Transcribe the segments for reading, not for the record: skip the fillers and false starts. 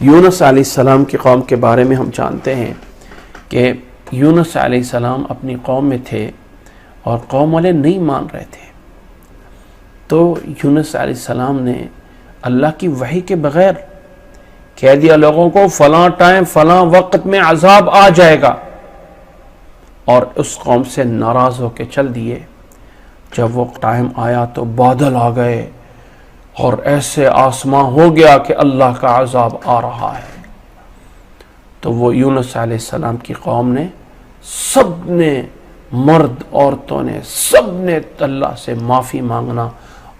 یونس علیہ السلام کی قوم کے بارے میں ہم جانتے ہیں کہ یونس علیہ السلام اپنی قوم میں تھے اور قوم والے نہیں مان رہے تھے، تو یونس علیہ السلام نے اللہ کی وحی کے بغیر کہہ دیا لوگوں کو فلاں ٹائم فلاں وقت میں عذاب آ جائے گا، اور اس قوم سے ناراض ہو کے چل دیے۔ جب وہ ٹائم آیا تو بادل آ گئے اور ایسے آسمان ہو گیا کہ اللہ کا عذاب آ رہا ہے۔ تو وہ یونس علیہ السلام کی قوم نے، سب نے، مرد عورتوں نے، سب نے اللہ سے معافی مانگنا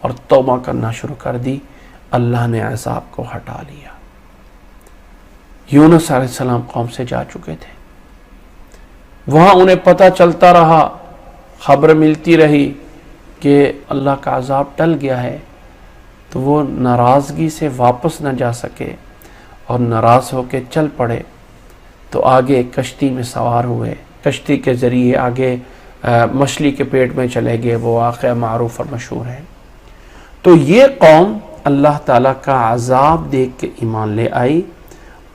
اور توبہ کرنا شروع کر دی۔ اللہ نے عذاب کو ہٹا لیا۔ یونس علیہ السلام قوم سے جا چکے تھے، وہاں انہیں پتہ چلتا رہا، خبر ملتی رہی کہ اللہ کا عذاب ٹل گیا ہے، تو وہ ناراضگی سے واپس نہ جا سکے اور ناراض ہو کے چل پڑے۔ تو آگے ایک کشتی میں سوار ہوئے، کشتی کے ذریعے آگے مچھلی کے پیٹ میں چلے گئے، وہ واقعہ معروف اور مشہور ہے۔ تو یہ قوم اللہ تعالیٰ کا عذاب دیکھ کے ایمان لے آئی،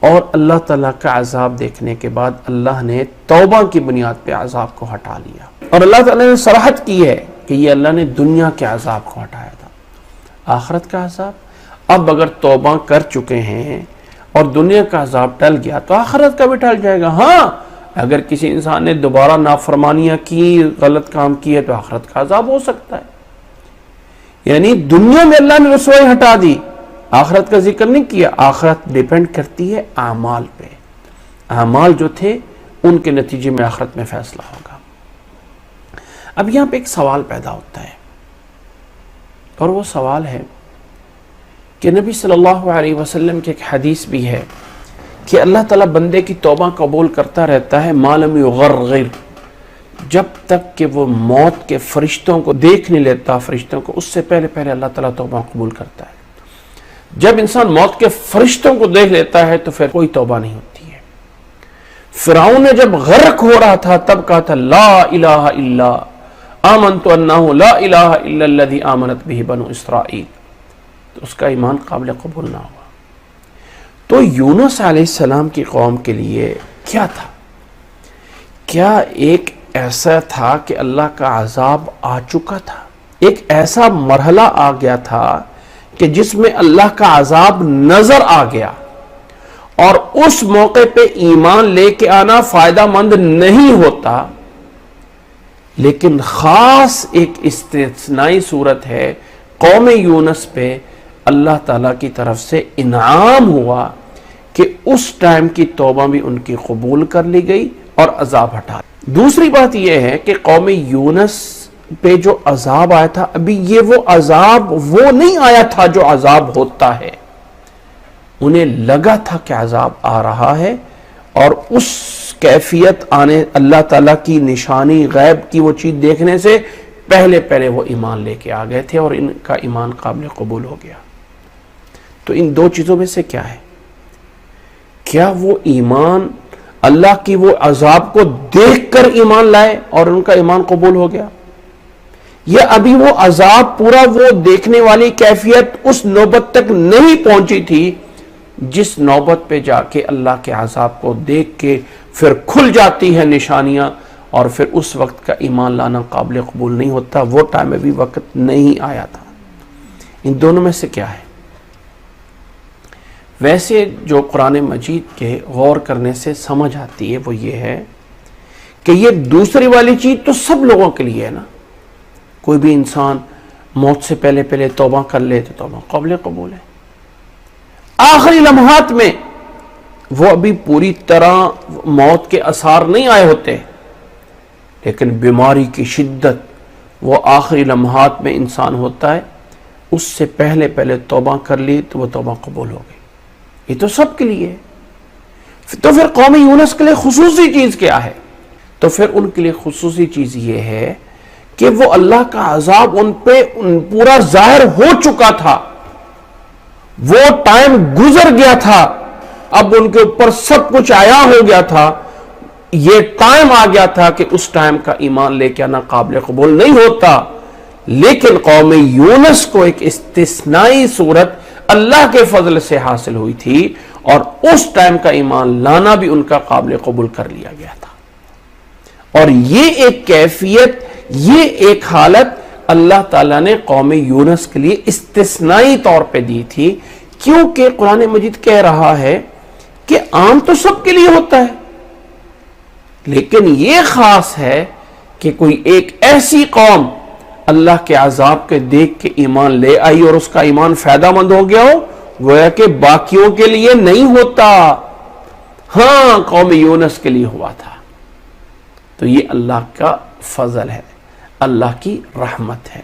اور اللہ تعالیٰ کا عذاب دیکھنے کے بعد اللہ نے توبہ کی بنیاد پہ عذاب کو ہٹا لیا، اور اللہ تعالیٰ نے صراحت کی ہے کہ یہ اللہ نے دنیا کے عذاب کو ہٹایا تھا۔ آخرت کا عذاب اب اگر توبہ کر چکے ہیں اور دنیا کا عذاب ٹل گیا تو آخرت کا بھی ٹل جائے گا۔ ہاں، اگر کسی انسان نے دوبارہ نافرمانیاں کی، غلط کام کیے، تو آخرت کا عذاب ہو سکتا ہے۔ یعنی دنیا میں اللہ نے رسوائی ہٹا دی، آخرت کا ذکر نہیں کیا۔ آخرت ڈیپینڈ کرتی ہے اعمال پہ، اعمال جو تھے ان کے نتیجے میں آخرت میں فیصلہ ہوگا۔ اب یہاں پہ ایک سوال پیدا ہوتا ہے، اور وہ سوال ہے کہ نبی صلی اللہ علیہ وسلم کی ایک حدیث بھی ہے کہ اللہ تعالیٰ بندے کی توبہ قبول کرتا رہتا ہے ما لم یغرغر، جب تک کہ وہ موت کے فرشتوں کو دیکھ نہیں لیتا، فرشتوں کو، اس سے پہلے پہلے اللہ تعالیٰ توبہ قبول کرتا ہے۔ جب انسان موت کے فرشتوں کو دیکھ لیتا ہے تو پھر کوئی توبہ نہیں ہوتی ہے۔ فرعون نے جب غرق ہو رہا تھا تب کہا تھا لا الہ الا آمنت انہ لا الہ الا الذی آمنت بہ بنو اسرائیل، تو اس کا ایمان قابل قبول نہ ہوا۔ تو یونس علیہ السلام کی قوم کے لیے کیا تھا؟ کیا ایک ایسا تھا کہ اللہ کا عذاب آ چکا تھا، ایک ایسا مرحلہ آ گیا تھا کہ جس میں اللہ کا عذاب نظر آ گیا، اور اس موقع پہ ایمان لے کے آنا فائدہ مند نہیں ہوتا؟ لیکن خاص ایک استثنائی صورت ہے، قوم یونس پہ اللہ تعالیٰ کی طرف سے انعام ہوا کہ اس ٹائم کی توبہ بھی ان کی قبول کر لی گئی اور عذاب ہٹا۔ دوسری بات یہ ہے کہ قوم یونس پہ جو عذاب آیا تھا، ابھی یہ وہ عذاب وہ نہیں آیا تھا جو عذاب ہوتا ہے۔ انہیں لگا تھا کہ عذاب آ رہا ہے، اور اس کیفیت آنے، اللہ تعالیٰ کی نشانی، غیب کی وہ چیز دیکھنے سے پہلے وہ ایمان لے کے آ گئے تھے، اور ان کا ایمان قابل قبول ہو گیا۔ تو ان دو چیزوں میں سے کیا ہے؟ کیا وہ ایمان اللہ کی وہ عذاب کو دیکھ کر ایمان لائے اور ان کا ایمان قبول ہو گیا، یا ابھی وہ عذاب پورا وہ دیکھنے والی کیفیت اس نوبت تک نہیں پہنچی تھی جس نوبت پہ جا کے اللہ کے عذاب کو دیکھ کے پھر کھل جاتی ہے نشانیاں، اور پھر اس وقت کا ایمان لانا قابل قبول نہیں ہوتا؟ وہ ٹائم ابھی وقت نہیں آیا تھا۔ ان دونوں میں سے کیا ہے؟ ویسے جو قرآن مجید کے غور کرنے سے سمجھ آتی ہے وہ یہ ہے کہ یہ دوسری والی چیز تو سب لوگوں کے لیے ہے نا۔ کوئی بھی انسان موت سے پہلے توبہ کر لے تو توبہ قابل قبول ہے۔ آخری لمحات میں وہ ابھی پوری طرح موت کے آثار نہیں آئے ہوتے، لیکن بیماری کی شدت وہ آخری لمحات میں انسان ہوتا ہے، اس سے پہلے توبہ کر لی تو وہ توبہ قبول ہو گئی۔ یہ تو سب کے لیے ہے۔ تو پھر قوم یونس کے لیے خصوصی چیز کیا ہے؟ تو پھر ان کے لیے خصوصی چیز یہ ہے کہ وہ اللہ کا عذاب ان پہ پورا ظاہر ہو چکا تھا، وہ ٹائم گزر گیا تھا، اب ان کے اوپر سب کچھ عیا ہو گیا تھا، یہ ٹائم آ گیا تھا کہ اس ٹائم کا ایمان لے کے آنا قابل قبول نہیں ہوتا۔ لیکن قوم یونس کو ایک استثنائی صورت اللہ کے فضل سے حاصل ہوئی تھی، اور اس ٹائم کا ایمان لانا بھی ان کا قابل قبول کر لیا گیا تھا. اور یہ ایک کیفیت، یہ ایک حالت اللہ تعالیٰ نے قوم یونس کے لیے استثنائی طور پہ دی تھی، کیونکہ قرآن مجید کہہ رہا ہے کہ عام تو سب کے لیے ہوتا ہے، لیکن یہ خاص ہے کہ کوئی ایک ایسی قوم اللہ کے عذاب کے دیکھ کے ایمان لے آئی اور اس کا ایمان فائدہ مند ہو گیا ہو، گویا کہ باقیوں کے لیے نہیں ہوتا. ہاں قوم یونس کے لیے ہوا تھا. تو یہ اللہ کا فضل ہے، اللہ کی رحمت ہے.